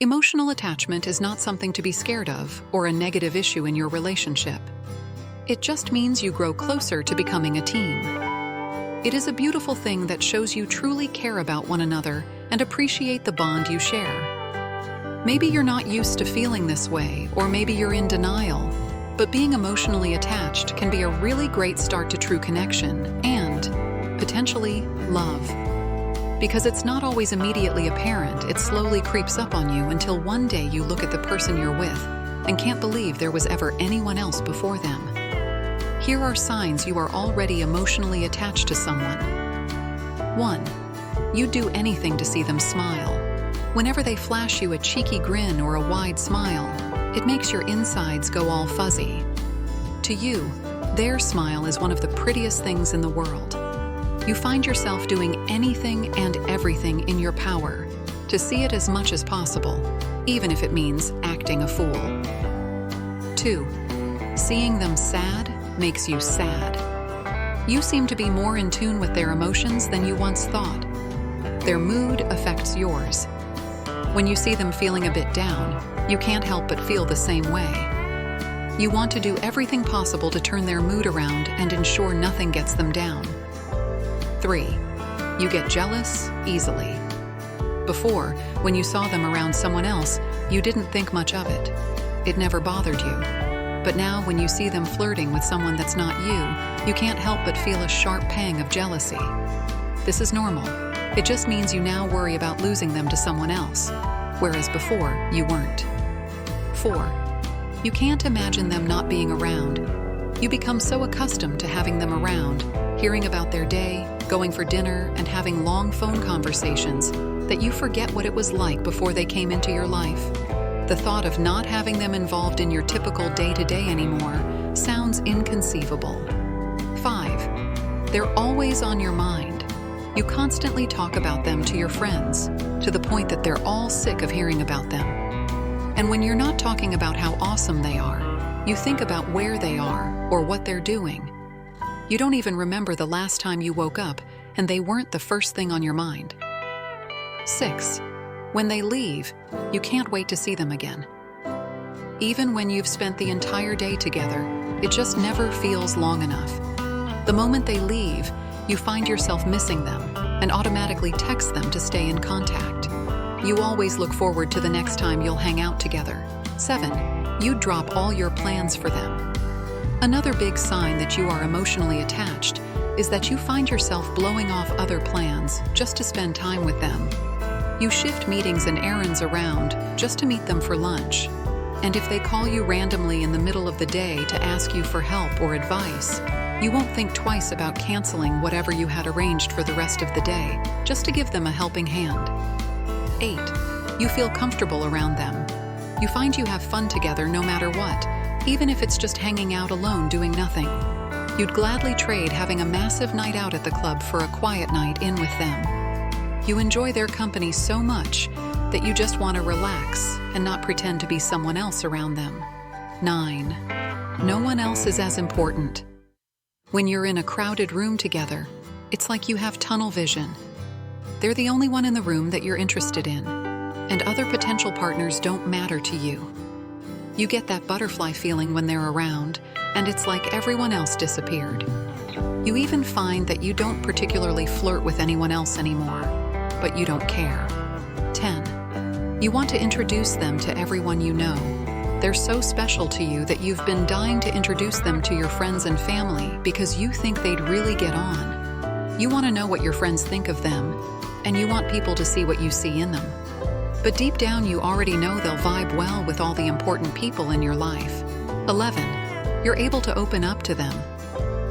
Emotional attachment is not something to be scared of or a negative issue in your relationship. It just means you grow closer to becoming a team. It is a beautiful thing that shows you truly care about one another and appreciate the bond you share. Maybe you're not used to feeling this way, or maybe you're in denial, but being emotionally attached can be a really great start to true connection and, potentially, love. Because it's not always immediately apparent, it slowly creeps up on you until one day you look at the person you're with and can't believe there was ever anyone else before them. Here are signs you are already emotionally attached to someone. 1. You'd do anything to see them smile. Whenever they flash you a cheeky grin or a wide smile, it makes your insides go all fuzzy. To you, their smile is one of the prettiest things in the world. You find yourself doing anything and everything in your power to see it as much as possible, even if it means acting a fool. 2. Seeing them sad makes you sad. You seem to be more in tune with their emotions than you once thought. Their mood affects yours. When you see them feeling a bit down, you can't help but feel the same way. You want to do everything possible to turn their mood around and ensure nothing gets them down. 3. You get jealous easily. Before, when you saw them around someone else, you didn't think much of it. It never bothered you. But now when you see them flirting with someone that's not you, you can't help but feel a sharp pang of jealousy. This is normal. It just means you now worry about losing them to someone else, whereas before you weren't. 4. You can't imagine them not being around. You become so accustomed to having them around, hearing about their day, going for dinner, and having long phone conversations, that you forget what it was like before they came into your life. The thought of not having them involved in your typical day-to-day anymore sounds inconceivable. 5. They're always on your mind. You constantly talk about them to your friends, to the point that they're all sick of hearing about them. And when you're not talking about how awesome they are, you think about where they are or what they're doing. You don't even remember the last time you woke up, and they weren't the first thing on your mind. 6. When they leave, you can't wait to see them again. Even when you've spent the entire day together, it just never feels long enough. The moment they leave, you find yourself missing them and automatically text them to stay in contact. You always look forward to the next time you'll hang out together. 7. You drop all your plans for them. Another big sign that you are emotionally attached is that you find yourself blowing off other plans just to spend time with them. You shift meetings and errands around just to meet them for lunch. And if they call you randomly in the middle of the day to ask you for help or advice, you won't think twice about canceling whatever you had arranged for the rest of the day, just to give them a helping hand. 8. You feel comfortable around them. You find you have fun together no matter what, even if it's just hanging out alone doing nothing. You'd gladly trade having a massive night out at the club for a quiet night in with them. You enjoy their company so much that you just want to relax and not pretend to be someone else around them. 9. No one else is as important. When you're in a crowded room together, it's like you have tunnel vision. They're the only one in the room that you're interested in, and other potential partners don't matter to you. You get that butterfly feeling when they're around, and it's like everyone else disappeared. You even find that you don't particularly flirt with anyone else anymore, but you don't care. 10. You want to introduce them to everyone you know. They're so special to you that you've been dying to introduce them to your friends and family because you think they'd really get on. You want to know what your friends think of them, and you want people to see what you see in them. But deep down you already know they'll vibe well with all the important people in your life. 11. You're able to open up to them.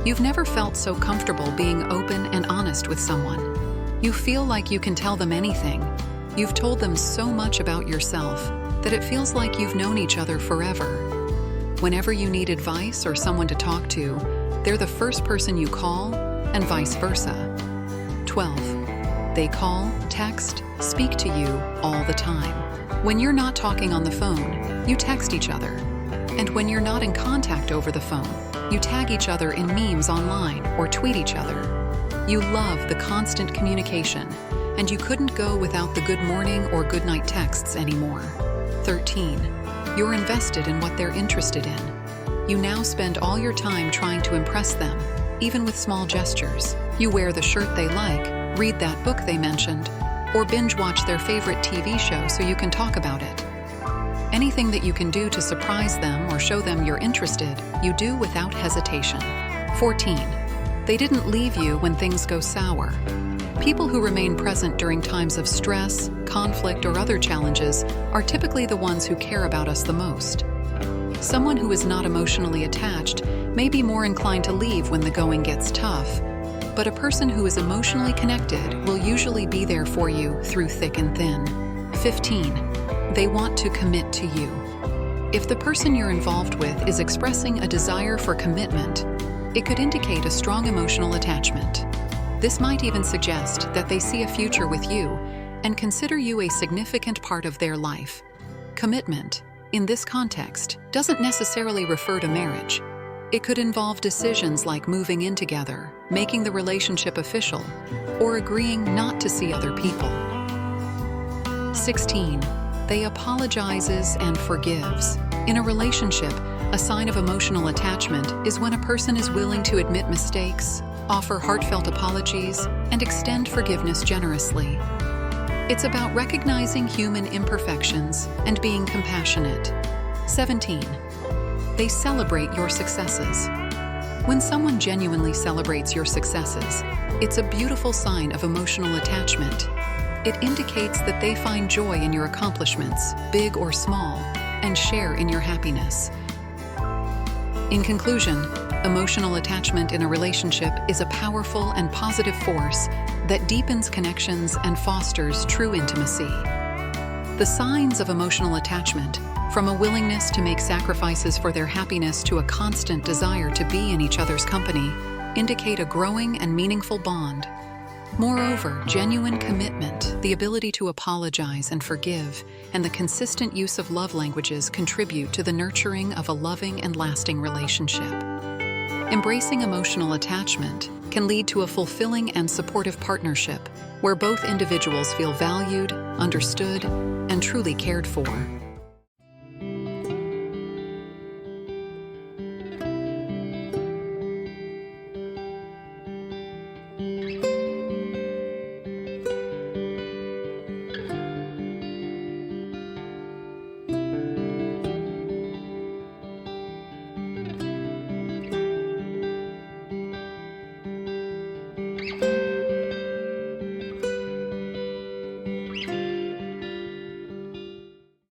You've never felt so comfortable being open and honest with someone. You feel like you can tell them anything. You've told them so much about yourself that it feels like you've known each other forever. Whenever you need advice or someone to talk to, they're the first person you call, and vice versa. 12. They call, text, speak to you all the time. When you're not talking on the phone, you text each other. And when you're not in contact over the phone, you tag each other in memes online or tweet each other. You love the constant communication, and you couldn't go without the good morning or good night texts anymore. 13. You're invested in what they're interested in. You now spend all your time trying to impress them, even with small gestures. You wear the shirt they like, read that book they mentioned, or binge watch their favorite TV show so you can talk about it. Anything that you can do to surprise them or show them you're interested, you do without hesitation. 14. They didn't leave you when things go sour. People who remain present during times of stress, conflict, or other challenges are typically the ones who care about us the most. Someone who is not emotionally attached may be more inclined to leave when the going gets tough, but a person who is emotionally connected will usually be there for you through thick and thin. 15. They want to commit to you. If the person you're involved with is expressing a desire for commitment, it could indicate a strong emotional attachment. This might even suggest that they see a future with you and consider you a significant part of their life. Commitment, in this context, doesn't necessarily refer to marriage. It could involve decisions like moving in together, making the relationship official, or agreeing not to see other people. 16. They apologizes and forgives. In a relationship, a sign of emotional attachment is when a person is willing to admit mistakes, offer heartfelt apologies, and extend forgiveness generously. It's about recognizing human imperfections and being compassionate. 17. They celebrate your successes. When someone genuinely celebrates your successes, it's a beautiful sign of emotional attachment. It indicates that they find joy in your accomplishments, big or small, and share in your happiness. In conclusion, emotional attachment in a relationship is a powerful and positive force that deepens connections and fosters true intimacy. The signs of emotional attachment, from a willingness to make sacrifices for their happiness to a constant desire to be in each other's company, indicate a growing and meaningful bond. Moreover, genuine commitment, the ability to apologize and forgive, and the consistent use of love languages contribute to the nurturing of a loving and lasting relationship. Embracing emotional attachment can lead to a fulfilling and supportive partnership where both individuals feel valued, understood, and truly cared for.